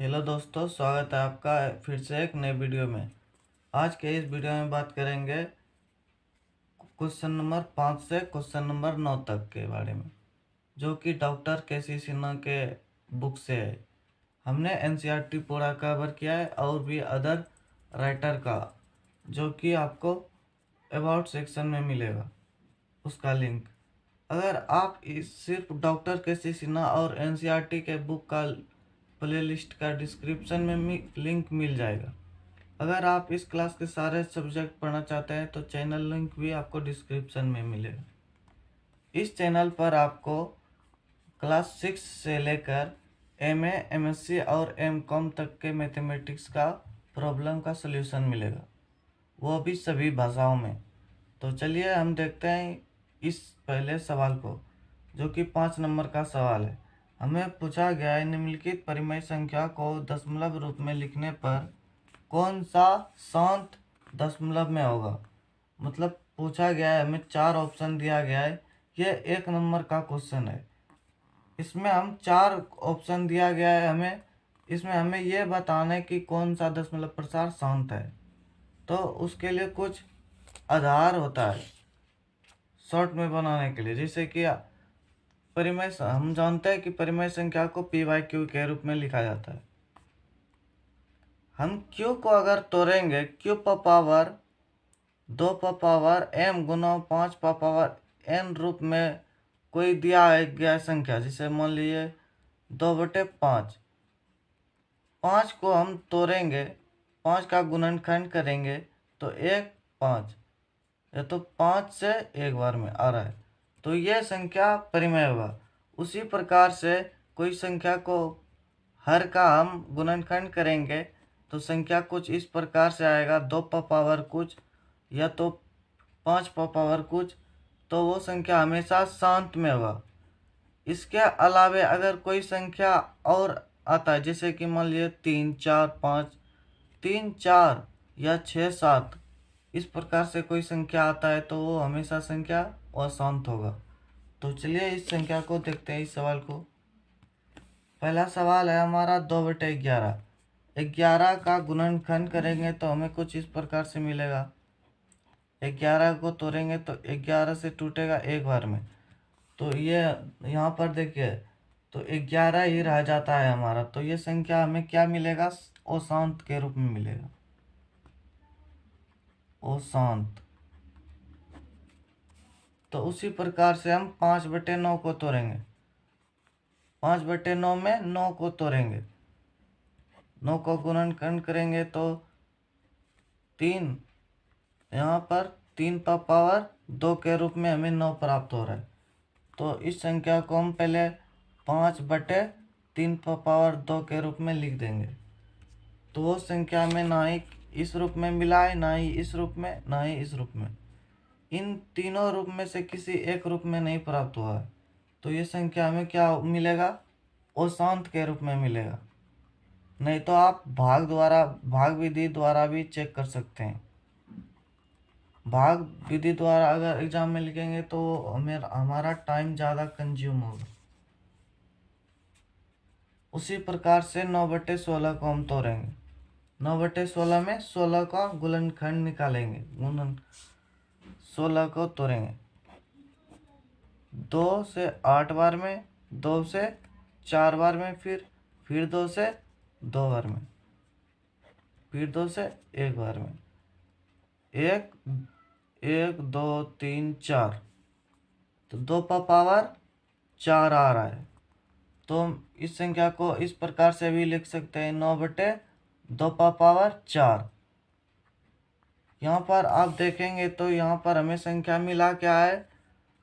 Hello दोस्तों, स्वागत है आपका फिर से एक नए वीडियो में। आज के इस वीडियो में बात करेंगे क्वेश्चन नंबर 5 से क्वेश्चन नंबर 9 तक के बारे में, जो कि डॉक्टर केसी सिन्हा के बुक से है। हमने एनसीईआरटी पूरा कवर किया है और भी अदर राइटर का, जो कि आपको अबाउट सेक्शन में मिलेगा उसका लिंक। अगर आप इस सिर्फ डॉक्टर केसी सिन्हा और एनसीईआरटी के बुक का प्लेलिस्ट का डिस्क्रिप्शन में लिंक मिल जाएगा। अगर आप इस क्लास के सारे सब्जेक्ट पढ़ना चाहते हैं तो चैनल लिंक भी आपको डिस्क्रिप्शन में मिलेगा। इस चैनल पर आपको क्लास 6 से लेकर एमए, एमएससी और एमकॉम तक के मैथमेटिक्स का प्रॉब्लम का सलूशन मिलेगा, वो भी सभी भाषाओं में। तो चलिए हम देखते हैं इस पहले सवाल को, जो कि 5 नंबर का सवाल है। हमें पूछा गया है, निम्नलिखित परिमेय संख्या को दशमलव रूप में लिखने पर कौन सा शांत दशमलव में होगा। मतलब पूछा गया है, हमें 4 ऑप्शन दिया गया है। ये 1 नंबर का क्वेश्चन है। इसमें हम 4 ऑप्शन दिया गया है हमें। इसमें हमें ये बताना है कि कौन सा दशमलव प्रसार शांत है। तो उसके लिए कुछ आधार होता है शॉर्ट में बनाने के लिए, जैसे कि परिमेय, हम जानते हैं कि परिमेय संख्या को पी बाई क्यू के रूप में लिखा जाता है। हम क्यू को अगर तोड़ेंगे, क्यू पर पावर 2 पर पावर m गुना 5 पर पावर n रूप में कोई दिया गया संख्या, जैसे मान लीजिए 2/5। 5 को हम तोड़ेंगे, 5 का गुणनखंड करेंगे तो 1 5, ये तो 5 से एक बार में आ रहा है, तो यह संख्या परिमेय होगा। उसी प्रकार से कोई संख्या को हर का हम गुणनखंड करेंगे तो संख्या कुछ इस प्रकार से आएगा, 2 पर पावर कुछ या तो 5 पर पावर कुछ, तो वो संख्या हमेशा शांत में होगा। इसके अलावे अगर कोई संख्या और आता है, जैसे कि मान लीजिए 3 4 5, 3 4 या 6 7, इस प्रकार से कोई संख्या आता है तो वो हमेशा संख्या अशांत होगा। तो चलिए इस संख्या को देखते हैं, इस सवाल को। पहला सवाल है हमारा 2/11। 11 का गुणनखंड करेंगे तो हमें कुछ इस प्रकार से मिलेगा। 11 को तोड़ेंगे तो 11 से टूटेगा एक बार में, तो ये यहाँ पर देखिए तो 11 ही रह जाता है हमारा। तो ये संख्या हमें क्या मिलेगा, अशांत के रूप में मिलेगा, अशांत। तो उसी प्रकार से हम 5/9 को तोड़ेंगे। 5/9 में 9 को तोड़ेंगे, 9 को गुणनखंड करेंगे तो 3, यहाँ पर 3 पर पावर 2 के रूप में हमें 9 प्राप्त हो रहा है। तो इस संख्या को हम पहले 5/3 पर पावर 2 के रूप में लिख देंगे। तो वो संख्या में ना ही इस रूप में मिला है, ना ही इस रूप में, ना ही इस रूप में। इन तीनों रूप में से किसी एक रूप में नहीं प्राप्त हुआ है, तो ये संख्या हमें क्या मिलेगा, अशांत के रूप में मिलेगा। नहीं तो आप भाग विधि द्वारा भी चेक कर सकते हैं। भाग विधि द्वारा अगर एग्जाम में लिखेंगे तो हमें हमारा टाइम ज़्यादा कंज्यूम होगा। उसी प्रकार से 9/16 को हम तोड़ेंगे। 9/16 में 16 का गुणनखंड निकालेंगे, 16 को तोड़ेंगे 2 से 8 बार में, 2 से 4 बार में, फिर 2 से 2 बार में, फिर 2 से 1 बार में। 1 1 2 3 4, तो 2 पर पावर 4 आ रहा है। तो हम इस संख्या को इस प्रकार से भी लिख सकते हैं, 9/2 पर पावर 4। यहाँ पर आप देखेंगे तो यहाँ पर हमें संख्या मिला क्या है,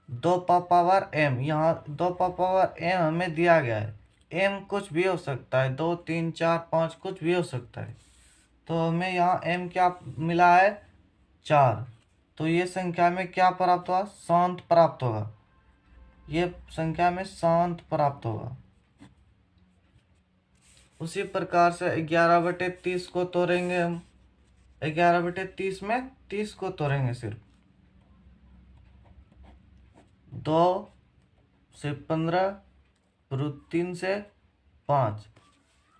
2 पर पावर m। यहाँ 2 पर पावर m हमें दिया गया है, m कुछ भी हो सकता है, 2 3 4 5 कुछ भी हो सकता है। तो हमें यहाँ m क्या मिला है, 4। तो ये संख्या में क्या प्राप्त हुआ, शांत प्राप्त होगा। ये संख्या में शांत प्राप्त होगा। उसी प्रकार से 11/30 को तोड़ेंगे हम। 11/30 में 30 को तोड़ेंगे सिर्फ। 2 से 15, फिर 3 से 5,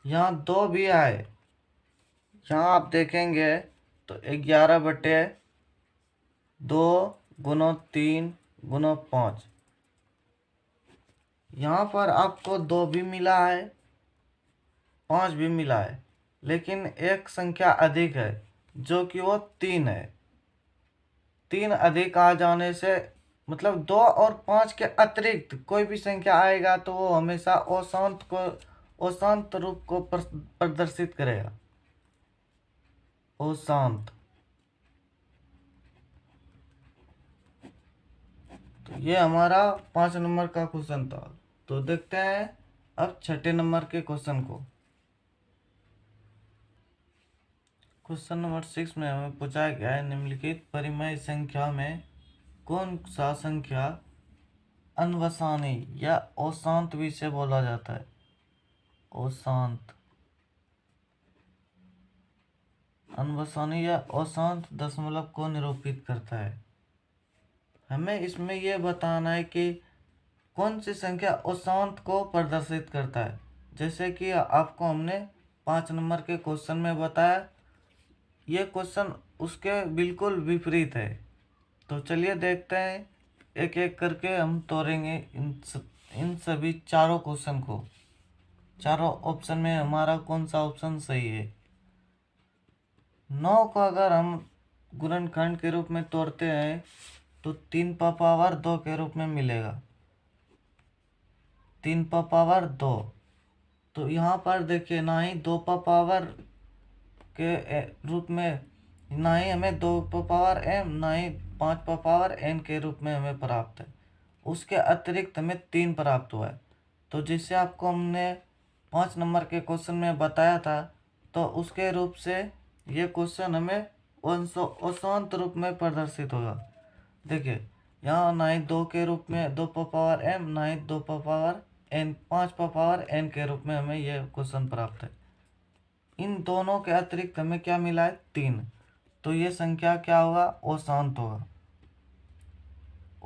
यहाँ 2 भी आए, यहाँ आप देखेंगे तो 11/2 गुनो 3 गुनो 5, यहाँ पर आपको 2 भी मिला है, 5 भी मिला है, लेकिन एक संख्या अधिक है जो कि वो 3 है। 3 अधिक आ जाने से मतलब 2 और 5 के अतिरिक्त कोई भी संख्या आएगा तो वो हमेशा अशांत रूप को प्रदर्शित करेगा। अशांत। तो ये हमारा 5 नंबर का क्वेश्चन था। तो देखते हैं अब 6 नंबर के क्वेश्चन को। क्वेश्चन नंबर 6 में हमें पूछा गया है, निम्नलिखित परिमेय संख्या में कौन सा संख्या अनवसानी या अशांत भी से बोला जाता है। अशांत, अनवसानी या अशांत दशमलव को निरूपित करता है। हमें इसमें यह बताना है कि कौन सी संख्या अशांत को प्रदर्शित करता है। जैसे कि आपको हमने 5 नंबर के क्वेश्चन में बताया, ये क्वेश्चन उसके बिल्कुल विपरीत है। तो चलिए देखते हैं, एक एक करके हम तोड़ेंगे इन सभी चारों क्वेश्चन को। चारों ऑप्शन में हमारा कौन सा ऑप्शन सही है। 9 को अगर हम गुणनखंड के रूप में तोड़ते हैं तो 3 का पावर 2 के रूप में मिलेगा। 3 का पावर 2। तो यहाँ पर देखिए, ना ही 2 का पावर के रूप में, ना ही हमें 2 का पावर m, ना ही 5 का पावर n के रूप में हमें प्राप्त है। उसके अतिरिक्त हमें 3 प्राप्त हुआ है। तो जिससे आपको हमने 5 नंबर के क्वेश्चन में बताया था, तो उसके रूप से ये क्वेश्चन हमें अशांत रूप में प्रदर्शित होगा। देखिए, यहाँ ना ही 2 के रूप में 2 का पावर m, ना ही 2 का पावर n, 5 का पावर n के रूप में हमें यह क्वेश्चन प्राप्त है। इन दोनों के अतिरिक्त हमें क्या मिला है, 3। तो ये संख्या क्या होगा, अशांत होगा।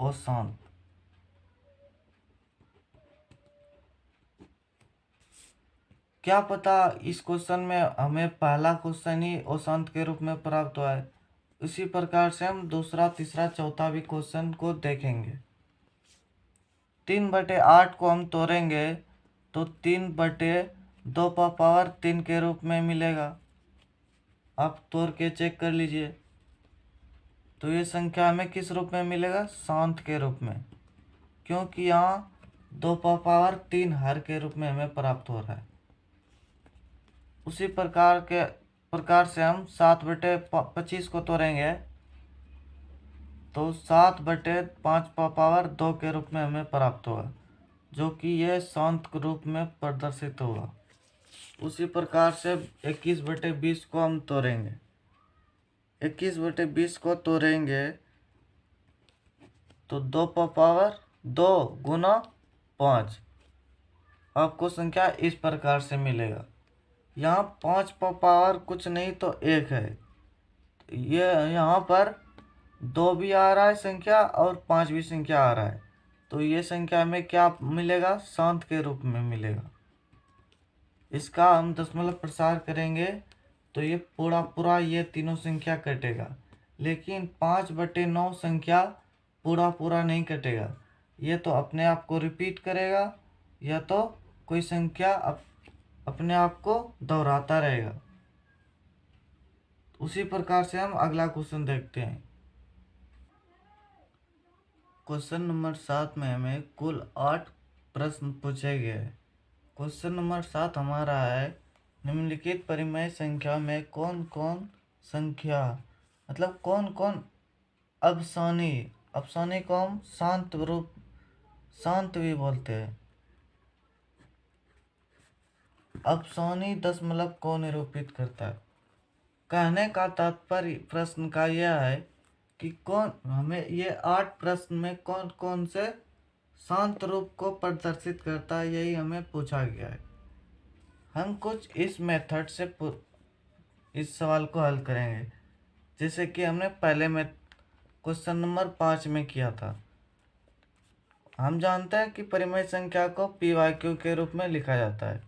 अशांत। क्या पता इस क्वेश्चन में हमें पहला क्वेश्चन ही अशांत के रूप में प्राप्त हुआ है। इसी प्रकार से हम दूसरा, तीसरा, चौथा भी क्वेश्चन को देखेंगे। 3/8 को हम तोड़ेंगे तो 3/2 का पावर 3 के रूप में मिलेगा। आप तोड़ के चेक कर लीजिए। तो ये संख्या हमें किस रूप में मिलेगा, शांत के रूप में, क्योंकि यहाँ 2 का पावर 3 हर के रूप में हमें प्राप्त हो रहा है। उसी प्रकार से हम 7/25 को तोड़ेंगे तो 7/5 का पावर 2 के रूप में हमें प्राप्त होगा, जो कि यह शांत रूप में प्रदर्शित होगा। उसी प्रकार से 21/20 को हम तोड़ेंगे। 21/20 को तोड़ेंगे तो 2 का पावर 2 गुना 5, आपको संख्या इस प्रकार से मिलेगा। यहाँ 5 का पावर कुछ नहीं तो 1 है। ये यहाँ पर 2 भी आ रहा है संख्या और 5 भी संख्या आ रहा है। तो ये संख्या हमें क्या मिलेगा, शांत के रूप में मिलेगा। इसका हम दशमलव प्रसार करेंगे तो ये पूरा ये तीनों संख्या कटेगा, लेकिन 5/9 संख्या पूरा नहीं कटेगा। ये तो अपने आप को रिपीट करेगा, या तो कोई संख्या अपने आप को दोहराता रहेगा। उसी प्रकार से हम अगला क्वेश्चन देखते हैं। क्वेश्चन नंबर 7 में हमें कुल 8 प्रश्न पूछे गए हैं। क्वेश्चन नंबर 7 हमारा है, निम्नलिखित परिमेय संख्या में कौन कौन संख्या, मतलब कौन कौन अफसानी को हम शांत भी बोलते हैं। अफसानी दशमलव को निरूपित करता है। कहने का तात्पर्य प्रश्न का यह है कि हमें ये 8 प्रश्न में कौन कौन से शांत रूप को प्रदर्शित करता है, यही हमें पूछा गया है। हम कुछ इस मेथड से इस सवाल को हल करेंगे, जैसे कि हमने पहले में क्वेश्चन नंबर 5 में किया था। हम जानते हैं कि परिमेय संख्या को PYQ के रूप में लिखा जाता है।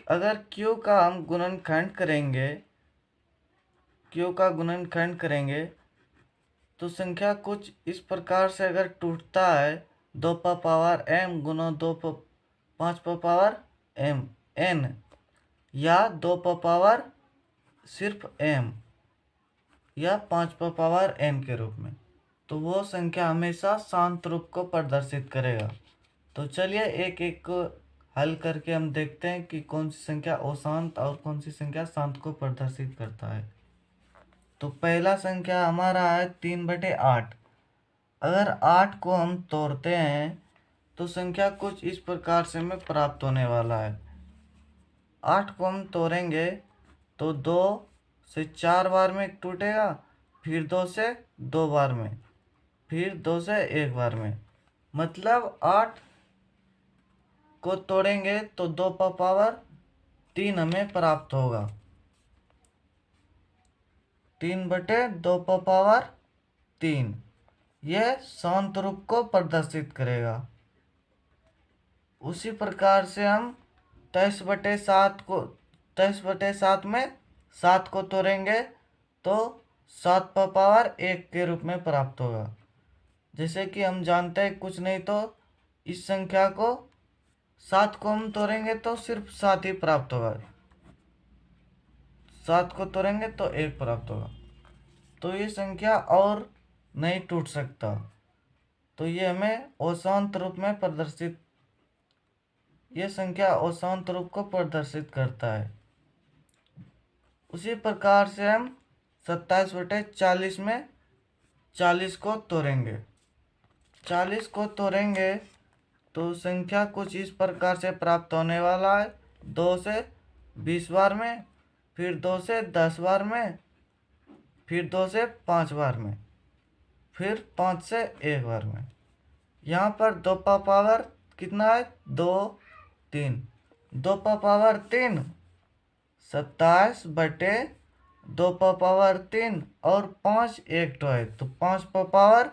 अगर Q का हम गुणनखंड करेंगे तो संख्या कुछ इस प्रकार से अगर टूटता है 2 पर पावर m गुना 5 पर पावर m n, या 2 पर पावर सिर्फ m, या 5 पर पावर n के रूप में, तो वो संख्या हमेशा शांत रूप को प्रदर्शित करेगा। तो चलिए एक एक को हल करके हम देखते हैं कि कौन सी संख्या अशांत और कौन सी संख्या शांत को प्रदर्शित करता है। तो पहला संख्या हमारा है 3/8। अगर 8 को हम तोड़ते हैं तो संख्या कुछ इस प्रकार से हमें प्राप्त होने वाला है। 8 को हम तोड़ेंगे तो 2 से 4 बार में टूटेगा, फिर 2 से 2 बार में, फिर 2 से 1 बार में। मतलब 8 को तोड़ेंगे तो 2 पर पावर 3 हमें प्राप्त होगा। 3/2 पर पावर 3 यह शांत रूप को प्रदर्शित करेगा। उसी प्रकार से हम 23/7 में 7 को तोड़ेंगे तो 7 पर पावर 1 के रूप में प्राप्त होगा। जैसे कि हम जानते हैं कुछ नहीं तो इस संख्या को 7 को हम तोड़ेंगे तो सिर्फ 7 ही प्राप्त होगा, 7 को तोड़ेंगे तो 1 प्राप्त होगा। तो ये संख्या और नहीं टूट सकता, तो ये हमें अशांत रूप में प्रदर्शित, ये संख्या अशांत रूप को प्रदर्शित करता है। उसी प्रकार से हम 27/40 में 40 को तोड़ेंगे। 40 को तोड़ेंगे तो संख्या कुछ इस प्रकार से प्राप्त होने वाला है। 2 से 20 बार में, फिर 2 से 10 बार में, फिर 2 से 5 बार में, फिर 5 से 1 बार में। यहाँ पर 2 का पावर कितना है? 2 3, 2 का पावर 3 27/2 पर पावर 3 और 5 एक तो है, तो 5 पर पावर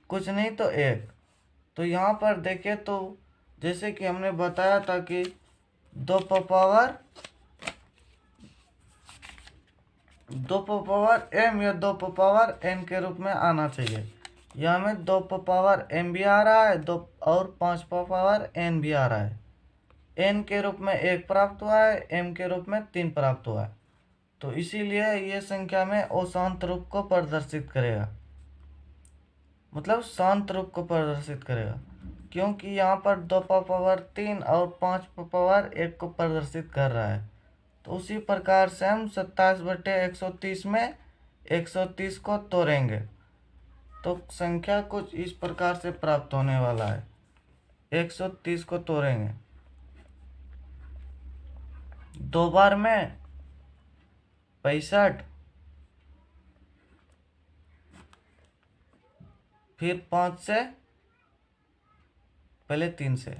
कुछ नहीं तो 1। तो यहाँ पर देखिए तो जैसे कि हमने बताया था कि 2 पर पावर m या 2 पर पावर n के रूप में आना चाहिए। यहाँ में 2 पर पावर m भी आ रहा है, 2 और 5 पर पावर n भी आ रहा है। n के रूप में 1 प्राप्त हुआ है, m के रूप में 3 प्राप्त हुआ है। तो इसीलिए ये संख्या में अशांत रूप को प्रदर्शित करेगा, मतलब शांत रूप को प्रदर्शित करेगा, क्योंकि यहाँ पर 2 पर पावर 3 और 5 पर पावर 1 को प्रदर्शित कर रहा है। तो उसी प्रकार से हम 27/130 में 130 को तोड़ेंगे तो संख्या कुछ इस प्रकार से प्राप्त होने वाला है। 130 को तोड़ेंगे 2 बार में 65, फिर 5 से, पहले 3 से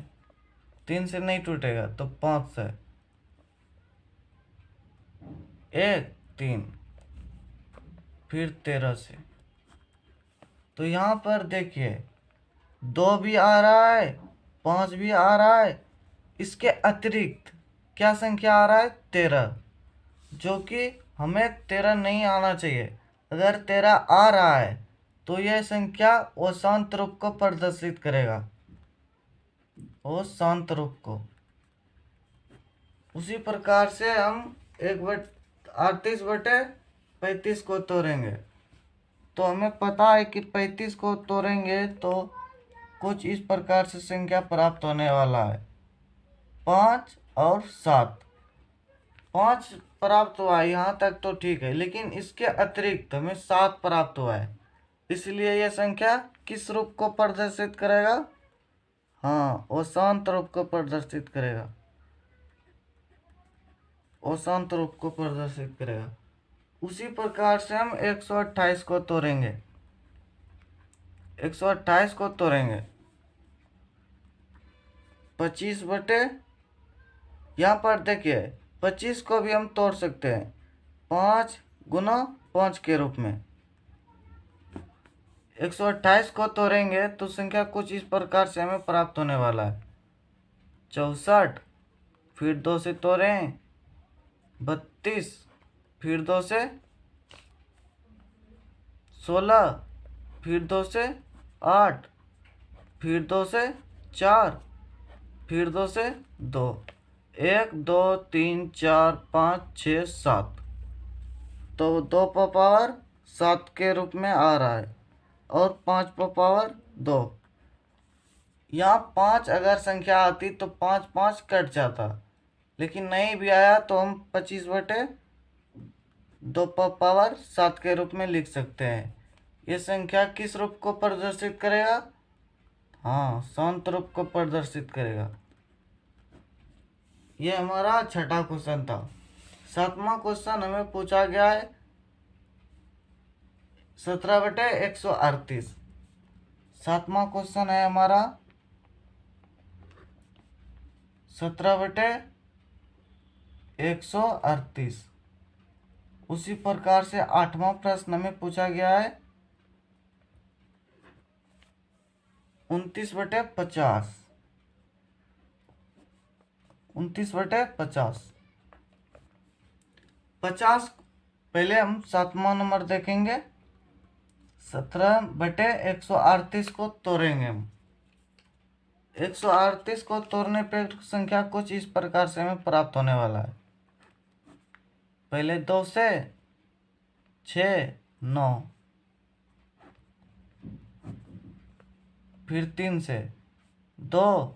नहीं टूटेगा तो 5 से 1 3, फिर 13 से। तो यहाँ पर देखिए 2 भी आ रहा है, 5 भी आ रहा है, इसके अतिरिक्त क्या संख्या आ रहा है? 13, जो कि हमें 13 नहीं आना चाहिए। अगर 13 आ रहा है तो यह संख्या अशांत रूप को प्रदर्शित करेगा, अशांत रूप को। उसी प्रकार से हम 38/35 को तोड़ेंगे तो हमें पता है कि 35 को तोड़ेंगे तो कुछ इस प्रकार से संख्या प्राप्त होने वाला है। 5 और 7, 5 प्राप्त हुआ है, यहाँ तक तो ठीक है, लेकिन इसके अतिरिक्त हमें 7 प्राप्त हुआ है, इसलिए यह संख्या किस रूप को प्रदर्शित करेगा? हाँ, अशांत रूप को प्रदर्शित करेगा, अशांत रूप को प्रदर्शित करेगा। उसी प्रकार से हम 128 को तोड़ेंगे। 128 को तोड़ेंगे 25 बटे, यहाँ पर देखिए 25 को भी हम तोड़ सकते हैं 5 गुना 5 के रूप में। 128 को तोड़ेंगे तो संख्या कुछ इस प्रकार से हमें प्राप्त होने वाला है। 64 फिर 2 से तोड़ें 32, फिर 2 से 16, फिर 2 से 8, फिर 2 से 4, फिर 2 से 2, 1 2 3 4 5 6 7। तो 2 पर पावर 7 के रूप में आ रहा है और 5 पर पावर 2। यहाँ 5 अगर संख्या आती तो 5 5 कट जाता, लेकिन नहीं भी आया तो हम 25/2 पर पावर 7 के रूप में लिख सकते हैं। ये संख्या किस रूप को प्रदर्शित करेगा? हाँ, शांत रूप को प्रदर्शित करेगा। ये हमारा छठा क्वेश्चन था। 7वां क्वेश्चन हमें पूछा गया है 17/138। 7वां क्वेश्चन है हमारा 17/138। उसी प्रकार से 8वां प्रश्न हमें पूछा गया है 29/50। 29/50। 50 पहले हम 7वां नंबर देखेंगे। 17/138 को तोड़ेंगे हम। 138 को तोड़ने पे संख्या कुछ इस प्रकार से हमें प्राप्त होने वाला है। पहले 2 से 6 9, फिर 3 से 2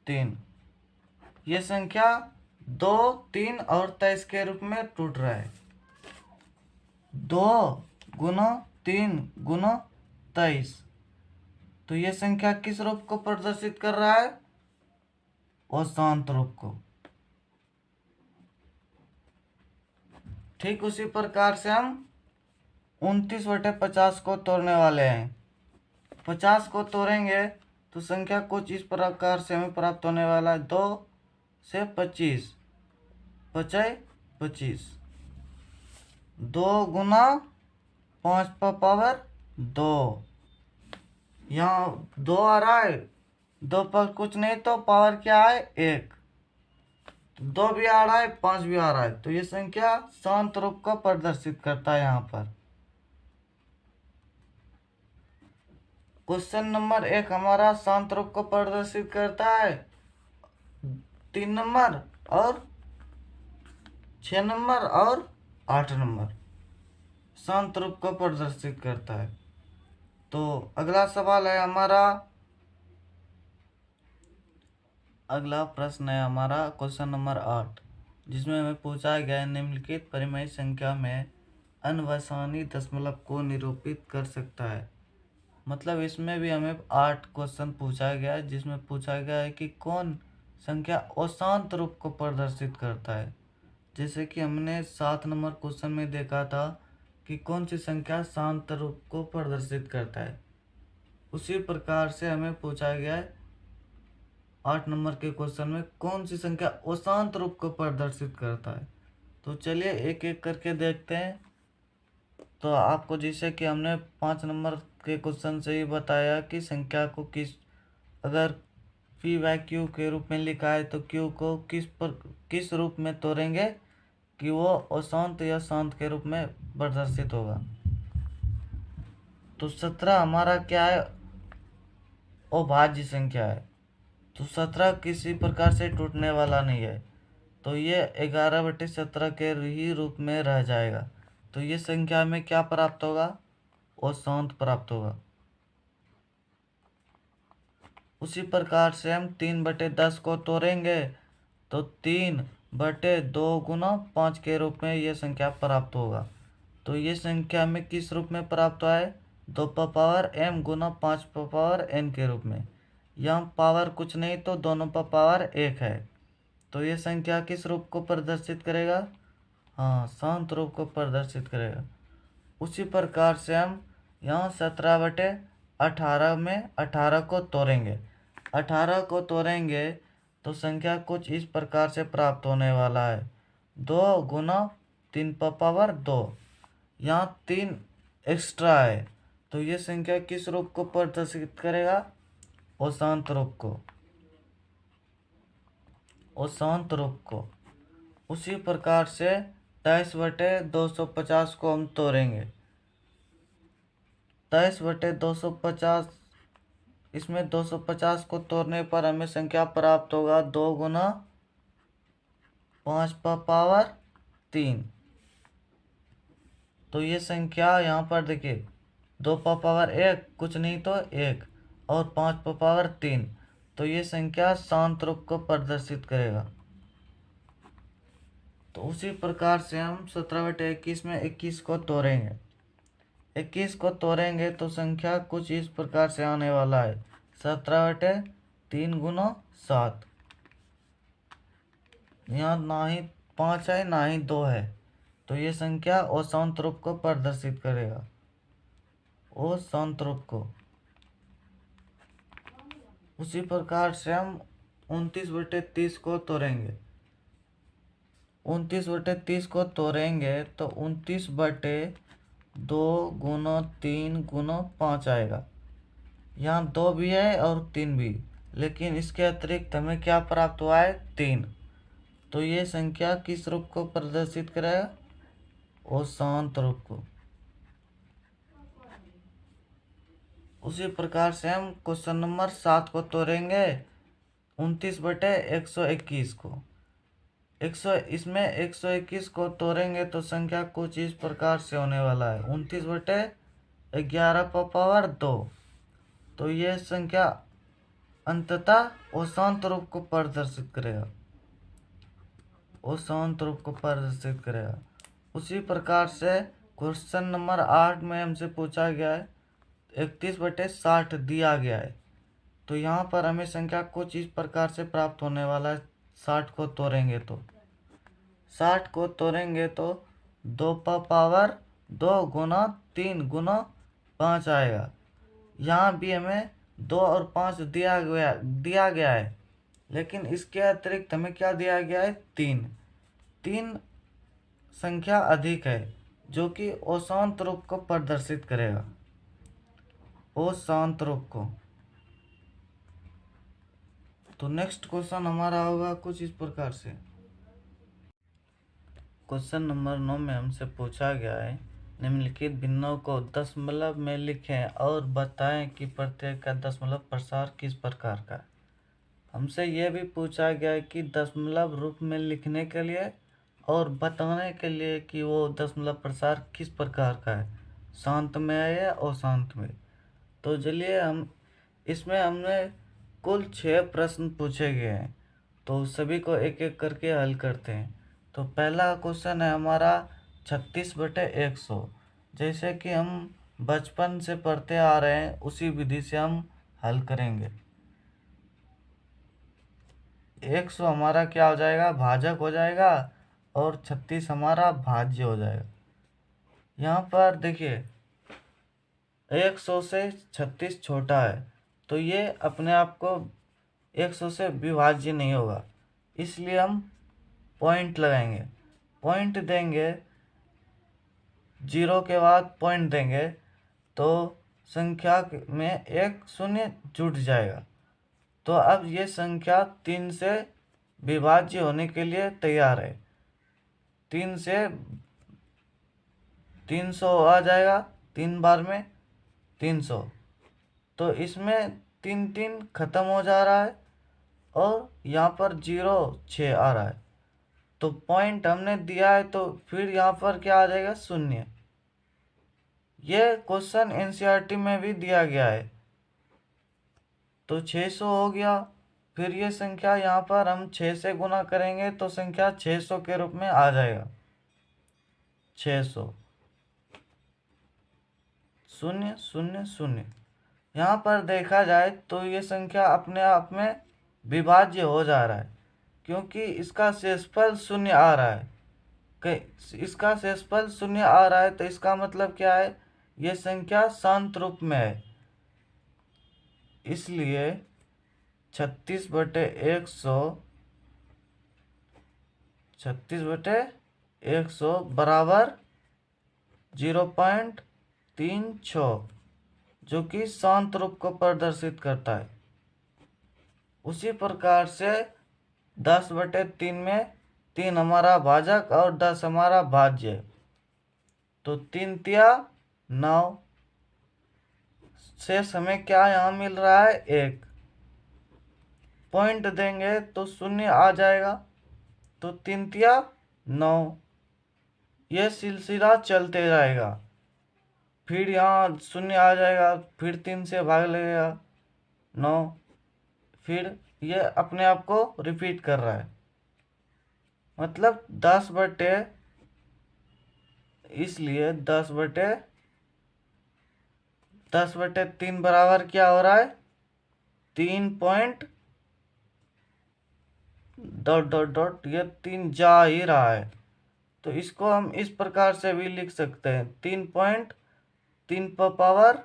3। ये संख्या 2 3 और 23 के रूप में टूट रहा है। 2 गुना 3 गुना 23। तो ये संख्या किस रूप को प्रदर्शित कर रहा है? अशांत रूप को। ठीक उसी प्रकार से हम 29/50 को तोड़ने वाले हैं। 50 को तोड़ेंगे तो संख्या कुछ इस प्रकार से हमें प्राप्त होने वाला है 2 से 25, 25 25। 2 गुना 5 पर पावर 2। यहाँ 2 आ रहा है, 2 पर कुछ नहीं तो पावर क्या है 1। 2 भी आ रहा है, 5 भी आ रहा है, तो ये संख्या शांत रूप को प्रदर्शित करता है। यहाँ पर क्वेश्चन नंबर 1 हमारा शांत रूप को प्रदर्शित करता है। 3 नंबर और 6 नंबर और 8 नंबर शांत रूप को प्रदर्शित करता है। तो अगला सवाल है हमारा, अगला प्रश्न है हमारा क्वेश्चन नंबर 8, जिसमें हमें पूछा गया है निम्नलिखित परिमेय संख्या में अनवसानी दशमलव को निरूपित कर सकता है। मतलब इसमें भी हमें 8 क्वेश्चन पूछा गया है, जिसमें पूछा गया है कि कौन संख्या अशांत रूप को प्रदर्शित करता है। जैसे कि हमने 7 नंबर क्वेश्चन में देखा था कि कौन सी संख्या शांत रूप को प्रदर्शित करता है, उसी प्रकार से हमें पूछा गया है 8 नंबर के क्वेश्चन में कौन सी संख्या अशांत रूप को प्रदर्शित करता है। तो चलिए एक एक करके देखते हैं। तो आपको जैसे कि हमने 5 नंबर के क्वेश्चन से ही बताया कि संख्या को अगर पी बाय क्यू के रूप में लिखा है तो क्यू को किस रूप में तोड़ेंगे कि वो अशांत या शांत के रूप में प्रदर्शित होगा। तो 17 हमारा क्या है? अभाज्य संख्या है, तो 17 किसी प्रकार से टूटने वाला नहीं है, तो ये 11/17 के ही रूप में रह जाएगा। तो ये संख्या में क्या प्राप्त होगा? अशांत प्राप्त होगा। उसी प्रकार से हम 3/10 को तोड़ेंगे तो 3/2 गुना 5 के रूप में ये संख्या प्राप्त होगा। तो ये संख्या में किस रूप में प्राप्त हुआ है? 2 पर पावर m गुना 5 पर पावर n के रूप में। यहाँ पावर कुछ नहीं तो दोनों पर पावर 1 है, तो ये संख्या किस रूप को प्रदर्शित करेगा? हाँ, शांत रूप को प्रदर्शित करेगा। उसी प्रकार से हम यहाँ 17/18 में 18 को तोड़ेंगे। 18 को तोड़ेंगे तो संख्या कुछ इस प्रकार से प्राप्त होने वाला है 2 गुना 3 पर पावर 2। यहाँ 3 एक्स्ट्रा है, तो ये संख्या किस रूप को प्रदर्शित करेगा? अशांत रूप को। और शांत रूप को। उसी प्रकार से 23/250 को हम तोड़ेंगे। 23/250, इसमें 250 को तोड़ने पर हमें संख्या प्राप्त होगा 2 गुना 5 की पावर 3। तो ये संख्या यहाँ पर देखिए 2 की पावर 1 कुछ नहीं तो 1 और 5 की पावर 3, तो ये संख्या शांत रूप को प्रदर्शित करेगा। तो उसी प्रकार से हम 17/21 में 21 को तोड़ेंगे। 21 को तोड़ेंगे तो संख्या कुछ इस प्रकार से आने वाला है 17/3 गुना 7। यहाँ ना ही 5 है ना ही 2 है, तो ये संख्या अशांत रूप को प्रदर्शित करेगा, अशांत रूप को। उसी प्रकार से हम 29/30 को तोड़ेंगे। 29/30 को तोड़ेंगे तो 29/2 गुना 3 गुना 5 आएगा। यहाँ 2 भी है और 3 भी, लेकिन इसके अतिरिक्त हमें क्या प्राप्त हुआ है 3। तो ये संख्या किस रूप को प्रदर्शित करेगा, अशांत रूप को। उसी प्रकार से हम क्वेश्चन नंबर 7 को तोड़ेंगे 29/121 को। इसमें 121 को तोड़ेंगे तो संख्या कुछ इस प्रकार से होने वाला है 29/11 की पावर 2। तो ये संख्या अंततः अशांत रूप को प्रदर्शित करेगा, अशांत रूप को प्रदर्शित करेगा। उसी प्रकार से क्वेश्चन नंबर 8 में हमसे पूछा गया है 31/60 दिया गया है। तो यहाँ पर हमें संख्या कुछ इस प्रकार से प्राप्त होने वाला है। 60 को तोड़ेंगे तो 2 की पावर 2 गुना 3 गुना 5 आएगा। यहाँ भी हमें 2 और 5 दिया गया है, लेकिन इसके अतिरिक्त हमें क्या दिया गया है 3 संख्या अधिक है, जो कि अशांत रूप को प्रदर्शित करेगा, अशांत रूप को। तो नेक्स्ट क्वेश्चन हमारा होगा कुछ इस प्रकार से। क्वेश्चन नंबर 9 में हमसे पूछा गया है निम्नलिखित भिन्नों को दशमलव में लिखें और बताएं कि प्रत्येक का दशमलव प्रसार किस प्रकार का है। हमसे यह भी पूछा गया है कि दशमलव रूप में लिखने के लिए और बताने के लिए कि वो दशमलव प्रसार किस प्रकार का है, शांत में है या अशांत में। तो चलिए हम इसमें हमने कुल 6 प्रश्न पूछे गए हैं, तो सभी को एक एक करके हल करते हैं। तो पहला क्वेश्चन है हमारा 36/100। जैसे कि हम बचपन से पढ़ते आ रहे हैं उसी विधि से हम हल करेंगे। 100 हमारा क्या हो जाएगा, भाजक हो जाएगा, और 36 हमारा भाज्य हो जाएगा। यहाँ पर देखिए 100 से 36 छोटा है, तो ये अपने आप को 100 से विभाज्य नहीं होगा, इसलिए हम पॉइंट लगाएंगे, पॉइंट देंगे, 0 के बाद पॉइंट देंगे तो संख्या में एक शून्य जुड़ जाएगा। तो अब ये संख्या 3 से विभाज्य होने के लिए तैयार है। 3 से 300 आ जाएगा, 3 बार में 300। तो इसमें 3 3 खत्म हो जा रहा है और यहाँ पर 0 6 आ रहा है। तो पॉइंट हमने दिया है, तो फिर यहाँ पर क्या आ जाएगा, शून्य। ये क्वेश्चन एनसीईआरटी में भी दिया गया है। तो 600 हो गया। फिर ये संख्या यहाँ पर हम 6 से गुना करेंगे तो संख्या 600 के रूप में आ जाएगा, 600। 0 0 0। यहाँ पर देखा जाए तो ये संख्या अपने आप में विभाज्य हो जा रहा है, क्योंकि इसका शेषफल 0 आ रहा है। इसका शेषफल 0 आ रहा है, तो इसका मतलब क्या है, ये संख्या शांत रूप में है। इसलिए 36/100 बराबर 0.36, जो कि शांत रूप को प्रदर्शित करता है। उसी प्रकार से 10/3 में 3 हमारा भाजक और 10 हमारा भाज्य, तो 3 तिया 9। शेष हमें क्या यहाँ मिल रहा है 1। पॉइंट देंगे तो 0 आ जाएगा, तो 3 तिया 9। ये सिलसिला चलते रहेगा, फिर यहाँ 0 आ जाएगा, फिर 3 से भाग लगेगा 9, फिर ये अपने आप को रिपीट कर रहा है। मतलब 10/, इसलिए 10/3 बराबर क्या हो रहा है 3 पॉइंट डॉट डॉट डॉट, ये 3 जा ही रहा है। तो इसको हम इस प्रकार से भी लिख सकते हैं 3.3 पर पावर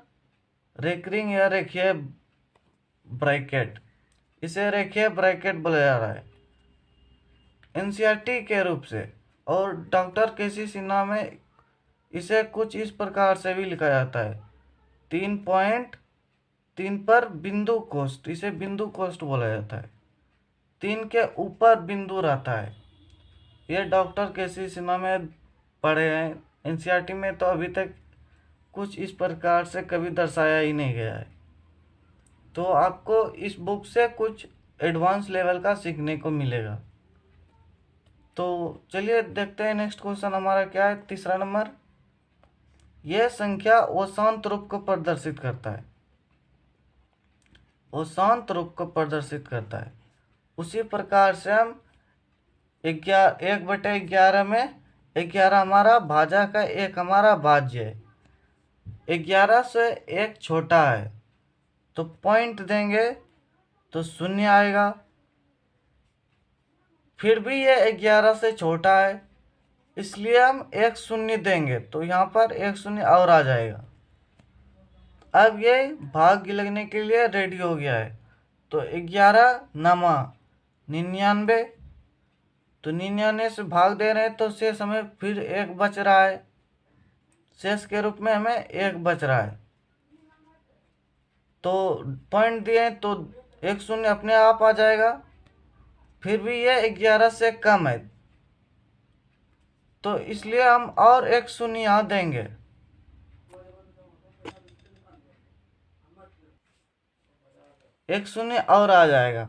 रेकरिंग या रेखीय ब्रैकेट, इसे रेखीय ब्रैकेट बोला जा रहा है एनसीईआरटी के रूप से। और डॉक्टर केसी सिन्हा में इसे कुछ इस प्रकार से भी लिखा जाता है 3.3 पर बिंदु कोष्ठ, इसे बिंदु कोष्ठ बोला जाता है। 3 के ऊपर बिंदु रहता है, ये डॉक्टर केसी सिन्हा में पढ़े हैं। एनसीईआरटी में तो अभी तक कुछ इस प्रकार से कभी दर्शाया ही नहीं गया है। तो आपको इस बुक से कुछ एडवांस लेवल का सीखने को मिलेगा। तो चलिए देखते हैं नेक्स्ट क्वेश्चन हमारा क्या है। तीसरा नंबर, यह संख्या वो शांत रूप को प्रदर्शित करता है, वो शांत रूप को प्रदर्शित करता है। उसी प्रकार से हम 1/11 में 11 हमारा भाजक है, 1 हमारा भाज्य है। 11 से 1 छोटा है, तो पॉइंट देंगे तो 0 आएगा। फिर भी ये 11 से छोटा है, इसलिए हम 1 0 देंगे, तो यहाँ पर 1 0 और आ जाएगा। अब ये भाग लगने के लिए रेडी हो गया है, तो 11 नमा 99, तो 99 से भाग दे रहे हैं, तो शेष हमें फिर 1 बच रहा है, शेष के रूप में हमें 1 बच रहा है। तो पॉइंट दिए तो 1 0 अपने आप आ जाएगा। फिर भी ये 11 से कम है, तो इसलिए हम और 1 0 यहाँ देंगे। एक 0 और आ जाएगा,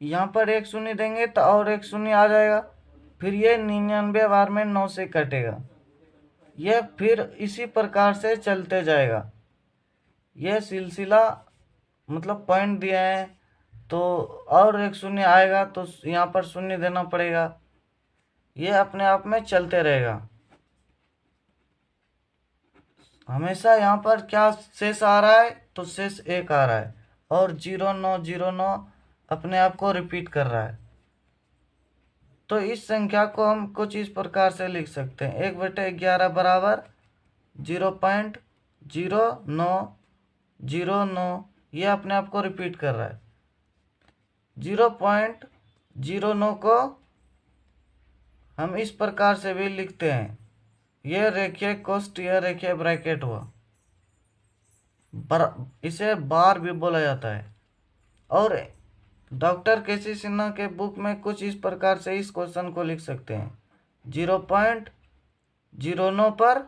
यहाँ पर 1 0 देंगे तो और 1 0 आ जाएगा। फिर ये 99 बार में 9 से कटेगा, ये फिर इसी प्रकार से चलते जाएगा। यह सिलसिला मतलब पॉइंट दिया है, तो और 1 0 आएगा, तो यहाँ पर 0 देना पड़ेगा। ये अपने आप में चलते रहेगा। हमेशा यहाँ पर क्या शेष आ रहा है, तो शेष 1 आ रहा है, और 0909 अपने आप को रिपीट कर रहा है। तो इस संख्या को हम कुछ इस प्रकार से लिख सकते हैं 1/11 बराबर 0.0909, ये अपने आप को रिपीट कर रहा है। 0.09 को हम इस प्रकार से भी लिखते हैं, यह रेखीय कोष्ठ, यह रेखीय ब्रैकेट हुआ, इसे बार भी बोला जाता है। और डॉक्टर केसी सिन्हा के बुक में कुछ इस प्रकार से इस क्वेश्चन को लिख सकते हैं 0.09 पर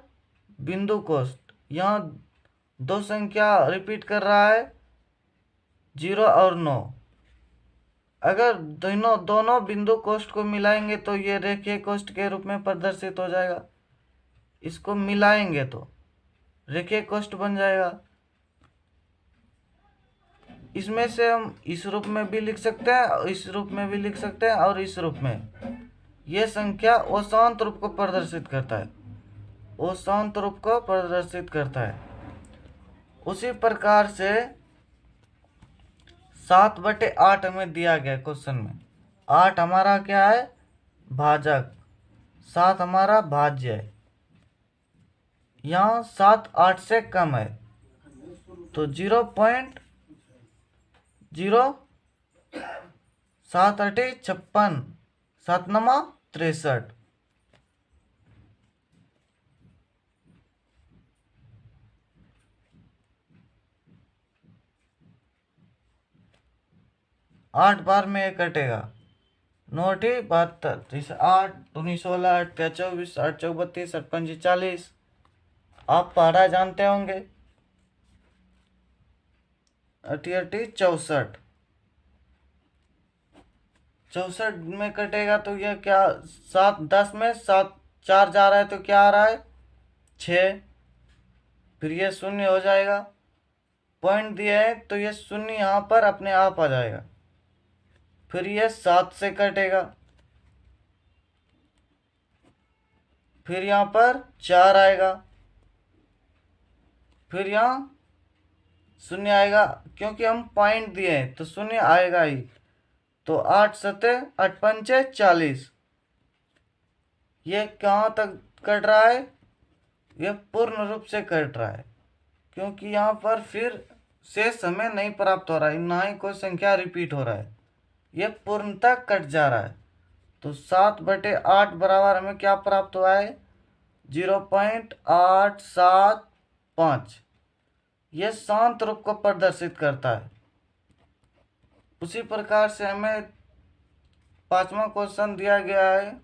बिंदु कोष्ठ, यहाँ 2 संख्या रिपीट कर रहा है 0 और 9। अगर दोनों बिंदु कोष्ठ को मिलाएंगे तो ये रेखीय कोष्ठ के रूप में प्रदर्शित हो जाएगा। इसको मिलाएंगे तो रेखीय कोष्ठ बन जाएगा। इसमें से हम इस रूप में भी लिख सकते हैं, इस रूप में भी लिख सकते हैं, और इस रूप में। यह संख्या अशांत रूप को प्रदर्शित करता है, अशांत रूप को प्रदर्शित करता है। उसी प्रकार से 7/8 में दिया गया क्वेश्चन में, 8 हमारा क्या है भाजक, 7 हमारा भाज्य है। यहाँ 7 8 से कम है, तो 0.0 7 8 56, 7 9 63। 8 बार में ये कटेगा। 9×8 = 72, जैसे 8 दूनी 16, 8 तिया 24, 8 चौक 32, 8 पंजी 40। आप पढ़ा जानते होंगे। 8×8 = 64। 64 में कटेगा तो यह क्या, 7 10 में 7 4 जा रहा है तो क्या आ रहा है, 6। फिर ये शून्य हो जाएगा, पॉइंट दिया है तो ये शून्य यहाँ पर अपने आप आ जाएगा। फिर ये 7 से कटेगा, फिर यहाँ पर 4 आएगा, फिर यहाँ शून्य आएगा, क्योंकि हम पॉइंट दिए हैं तो शून्य आएगा ही। तो 8 7 8 पंचे 40। ये कहाँ तक कट रहा है, ये पूर्ण रूप से कट रहा है, क्योंकि यहाँ पर फिर शेष हमें नहीं प्राप्त हो रहा है, ना ही कोई संख्या रिपीट हो रहा है, ये पूर्णतः कट जा रहा है। तो 7/8 बराबर हमें क्या प्राप्त हुआ है, 0.875। यह शांत रूप को प्रदर्शित करता है। उसी प्रकार से हमें 5वां क्वेश्चन दिया गया है।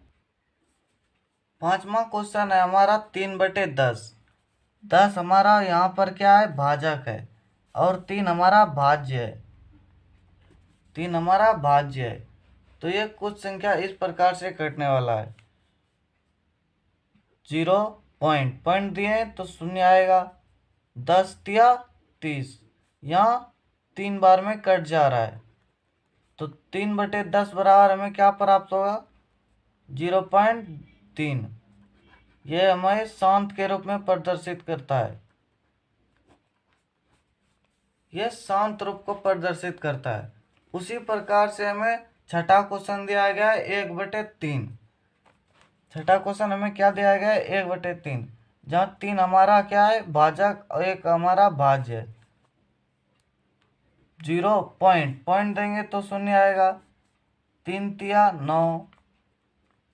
5वां क्वेश्चन है हमारा 3/10। 10 हमारा यहाँ पर क्या है, भाजक है, और 3 हमारा भाज्य है। 3 हमारा भाज्य है, तो ये कुछ संख्या इस प्रकार से कटने वाला है। 0 पॉइंट दिए तो शून्य आएगा, 10 तिया 30, यहाँ 3 बार में कट जा रहा है। तो 3/10 बराबर हमें क्या प्राप्त होगा, 0.3। यह हमें शांत के रूप में प्रदर्शित करता है, यह शांत रूप को प्रदर्शित करता है। उसी प्रकार से हमें छठा क्वेश्चन दिया गया है 1/3। छठा क्वेश्चन हमें क्या दिया गया है, 1/3, जहाँ 3 हमारा क्या है, भाजक, और 1 हमारा भाज्य है। 0 पॉइंट देंगे तो शून्य आएगा, 3 तिया 9।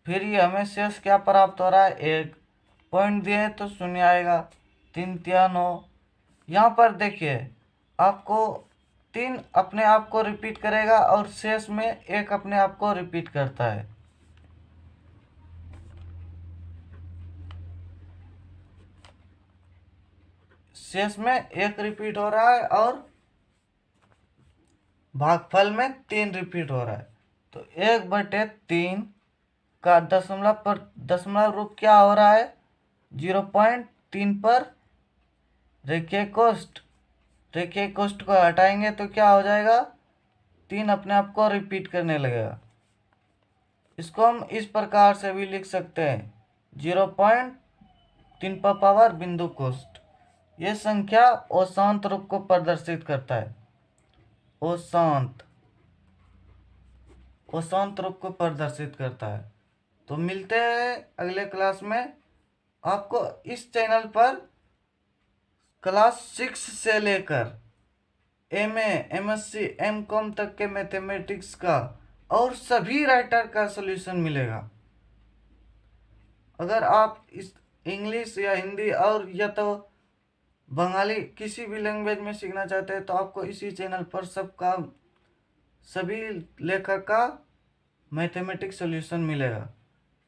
फिर ये हमें शेष क्या प्राप्त हो रहा है, 1 पॉइंट दिए तो शून्य आएगा, 3 तिया 9। यहाँ पर देखिए आपको 3 अपने आप को रिपीट करेगा और शेष में 1 अपने आप को रिपीट करता है। शेष में 1 रिपीट हो रहा है और भागफल में 3 रिपीट हो रहा है। तो 1/3 का दशमलव रूप क्या हो रहा है, 0.3 पर रेखीय कोष्ठ को हटाएंगे तो क्या हो जाएगा, 3 अपने आप को रिपीट करने लगेगा। इसको हम इस प्रकार से भी लिख सकते हैं, 0.3 पर पावर बिंदु कोष्ठ। यह संख्या अशांत रूप को प्रदर्शित करता है, अशांत रूप को प्रदर्शित करता है। तो मिलते हैं अगले क्लास में। आपको इस चैनल पर क्लास 6 से लेकर MA, MSc, MCOM तक के मैथमेटिक्स का और सभी राइटर का सॉल्यूशन मिलेगा। अगर आप इस इंग्लिश या हिंदी और या तो बंगाली किसी भी लैंग्वेज में सीखना चाहते हैं तो आपको इसी चैनल पर सभी लेखक का मैथमेटिक्स सॉल्यूशन मिलेगा।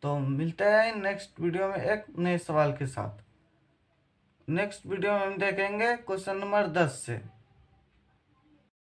तो मिलते हैं नेक्स्ट वीडियो में एक नए सवाल के साथ। नेक्स्ट वीडियो में हम देखेंगे क्वेश्चन नंबर 10 से।